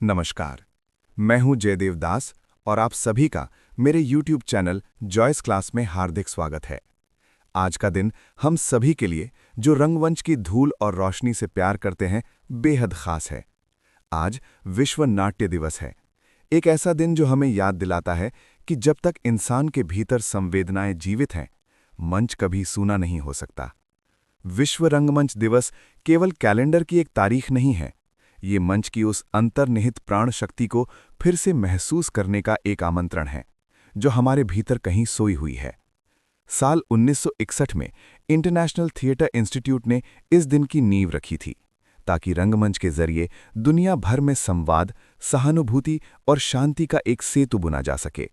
नमस्कार। मैं हूं जयदेव दास और आप सभी का मेरे YouTube चैनल जॉयस क्लास में हार्दिक स्वागत है। आज का दिन हम सभी के लिए जो रंगमंच की धूल और रोशनी से प्यार करते हैं बेहद खास है। आज विश्व नाट्य दिवस है, एक ऐसा दिन जो हमें याद दिलाता है कि जब तक इंसान के भीतर संवेदनाएं जीवित हैं, मंच कभी सूना नहीं हो सकता। विश्व रंगमंच दिवस केवल कैलेंडर की एक तारीख नहीं है, ये मंच की उस अंतर्निहित प्राण शक्ति को फिर से महसूस करने का एक आमंत्रण है, जो हमारे भीतर कहीं सोई हुई है। साल 1961 में इंटरनेशनल थिएटर इंस्टीट्यूट ने इस दिन की नींव रखी थी, ताकि रंगमंच के जरिए दुनिया भर में संवाद, सहानुभूति और शांति का एक सेतु बुना जा सके।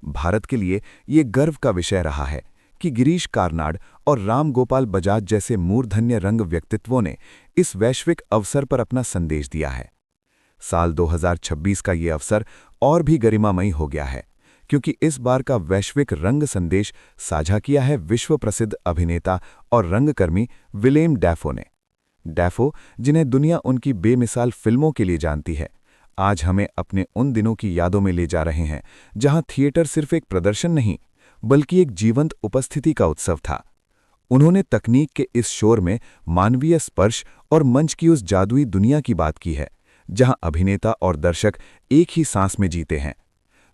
भारत के लिए ये गर्व का विषय रहा है कि गिरीश कार्नाड और राम गोपाल बजाज जैसे मूर्धन्य रंग व्यक्तित्वों ने इस वैश्विक अवसर पर अपना संदेश दिया है। साल 2026 का ये अवसर और भी गरिमामयी हो गया है, क्योंकि इस बार का वैश्विक रंग संदेश साझा किया है विश्व प्रसिद्ध अभिनेता और रंगकर्मी विलेम डैफो ने। डैफो, जिन्हें दुनिया उनकी बेमिसाल फिल्मों के लिए जानती है, आज हमें अपने उन दिनों की यादों में ले जा रहे हैं जहां थिएटर सिर्फ एक प्रदर्शन नहीं, बल्कि एक जीवंत उपस्थिति का उत्सव था। उन्होंने तकनीक के इस शोर में मानवीय स्पर्श और मंच की उस जादुई दुनिया की बात की है, जहां अभिनेता और दर्शक एक ही सांस में जीते हैं।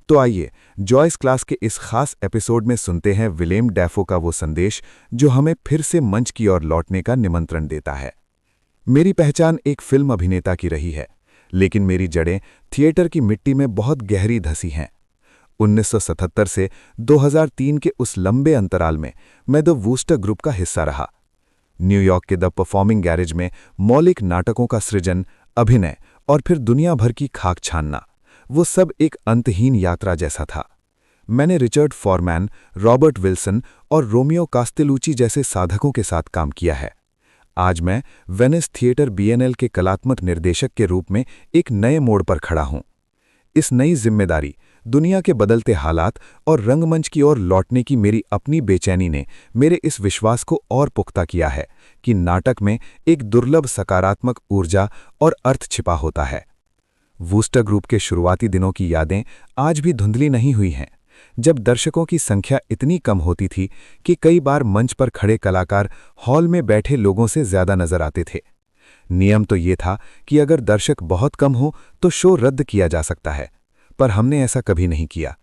तो आइए जॉयस क्लास के इस खास एपिसोड में सुनते हैं विलेम डैफो का वो संदेश जो हमें फिर से मंच की ओर लौटने का निमंत्रण देता है। मेरी पहचान एक फिल्म अभिनेता की रही है, लेकिन मेरी जड़ें थिएटर की मिट्टी में बहुत गहरी धसी हैं। 1977 से 2003 के उस लंबे अंतराल में मैं द वूस्टर ग्रुप का हिस्सा रहा। न्यूयॉर्क के द परफॉर्मिंग गैरेज में मौलिक नाटकों का सृजन, अभिनय और फिर दुनिया भर की खाक छानना, वो सब एक अंतहीन यात्रा जैसा था। मैंने रिचर्ड फॉरमैन, रॉबर्ट विल्सन और रोमियो कास्तेलुची जैसे साधकों के साथ काम किया है। आज मैं वेनिस थिएटर बीएनएल के कलात्मक निर्देशक के रूप में एक नए मोड़ पर खड़ा हूं। इस नई जिम्मेदारी, दुनिया के बदलते हालात और रंगमंच की ओर लौटने की मेरी अपनी बेचैनी ने मेरे इस विश्वास को और पुख्ता किया है कि नाटक में एक दुर्लभ सकारात्मक ऊर्जा और अर्थ छिपा होता है। वूस्टर ग्रुप के शुरुआती दिनों की यादें आज भी धुंधली नहीं हुई हैं, जब दर्शकों की संख्या इतनी कम होती थी कि कई बार मंच पर खड़े कलाकार हॉल में बैठे लोगों से ज्यादा नजर आते थे। नियम तो ये था कि अगर दर्शक बहुत कम हो तो शो रद्द किया जा सकता है, पर हमने ऐसा कभी नहीं किया।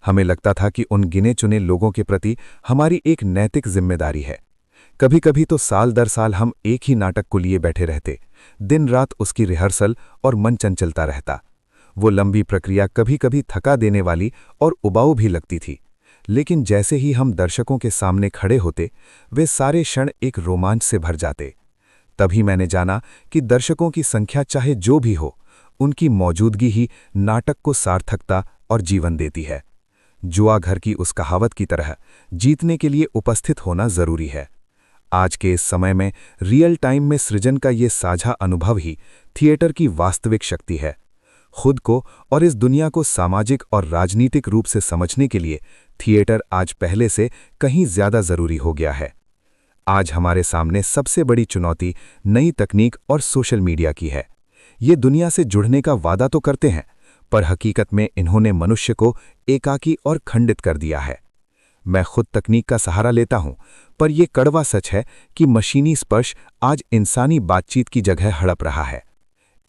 हमें लगता था कि उन गिने चुने लोगों के प्रति हमारी एक नैतिक जिम्मेदारी है। कभी कभी तो साल दर साल हम एक ही नाटक को लिए बैठे रहते, दिन रात उसकी रिहर्सल और मन चंचलता रहता। वो लंबी प्रक्रिया कभी कभी थका देने वाली और उबाऊ भी लगती थी, लेकिन जैसे ही हम दर्शकों के सामने खड़े होते, वे सारे क्षण एक रोमांच से भर जाते। तभी मैंने जाना कि दर्शकों की संख्या चाहे जो भी हो, उनकी मौजूदगी ही नाटक को सार्थकता और जीवन देती है। जुआ घर की उस कहावत की तरह जीतने के लिए उपस्थित होना जरूरी है। आज के इस समय में रियल टाइम में सृजन का ये साझा अनुभव ही थिएटर की वास्तविक शक्ति है। खुद को और इस दुनिया को सामाजिक और राजनीतिक रूप से समझने के लिए थिएटर आज पहले से कहीं ज्यादा जरूरी हो गया है। आज हमारे सामने सबसे बड़ी चुनौती नई तकनीक और सोशल मीडिया की है। ये दुनिया से जुड़ने का वादा तो करते हैं, पर हकीकत में इन्होंने मनुष्य को एकाकी और खंडित कर दिया है। मैं खुद तकनीक का सहारा लेता हूं, पर यह कड़वा सच है कि मशीनी स्पर्श आज इंसानी बातचीत की जगह हड़प रहा है।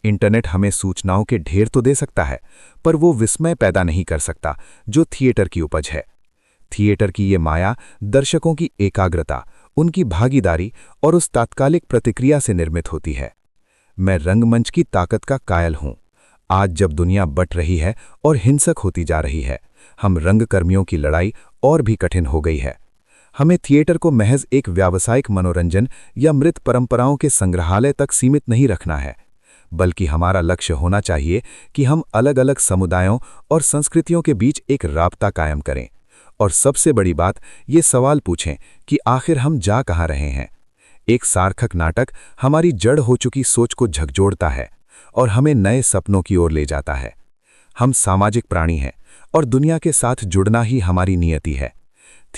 इंटरनेट हमें सूचनाओं के ढेर तो दे सकता है, पर वो विस्मय पैदा नहीं कर सकता जो थिएटर की उपज है। थिएटर की ये माया दर्शकों की एकाग्रता, उनकी भागीदारी और उस तात्कालिक प्रतिक्रिया से निर्मित होती है। मैं रंगमंच की ताकत का कायल हूं। आज जब दुनिया बट रही है और हिंसक होती जा रही है, हम रंगकर्मियों की लड़ाई और भी कठिन हो गई है। हमें थिएटर को महज एक व्यावसायिक मनोरंजन या मृत परंपराओं के संग्रहालय तक सीमित नहीं रखना है, बल्कि हमारा लक्ष्य होना चाहिए कि हम अलग अलग समुदायों और संस्कृतियों के बीच एक राब्ता कायम करें। और सबसे बड़ी बात, ये सवाल पूछें कि आखिर हम जा कहाँ रहे हैं। एक सार्थक नाटक हमारी जड़ हो चुकी सोच को झकझोरता है और हमें नए सपनों की ओर ले जाता है। हम सामाजिक प्राणी हैं और दुनिया के साथ जुड़ना ही हमारी नियति है।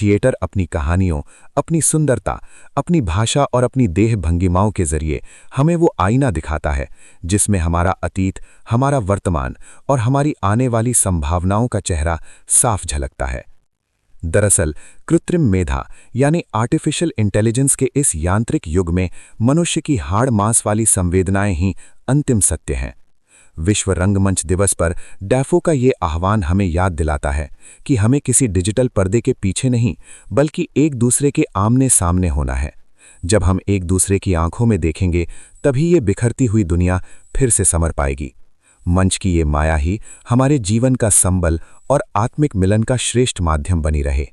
थिएटर अपनी कहानियों, अपनी सुंदरता, अपनी भाषा और अपनी देह भंगिमाओं के जरिए हमें वो आईना दिखाता है जिसमें हमारा अतीत, हमारा वर्तमान और हमारी आने वाली संभावनाओं का चेहरा साफ झलकता है। दरअसल कृत्रिम मेधा यानी आर्टिफिशियल इंटेलिजेंस के इस यांत्रिक युग में मनुष्य की हाड़ मांस वाली संवेदनाएं ही अंतिम सत्य हैं। विश्व रंगमंच दिवस पर डैफो का ये आह्वान हमें याद दिलाता है कि हमें किसी डिजिटल पर्दे के पीछे नहीं बल्कि एक दूसरे के आमने सामने होना है। जब हम एक दूसरे की आंखों में देखेंगे तभी ये बिखरती हुई दुनिया फिर से संवर पाएगी। मंच की ये माया ही हमारे जीवन का संबल और आत्मिक मिलन का श्रेष्ठ माध्यम बनी रहे।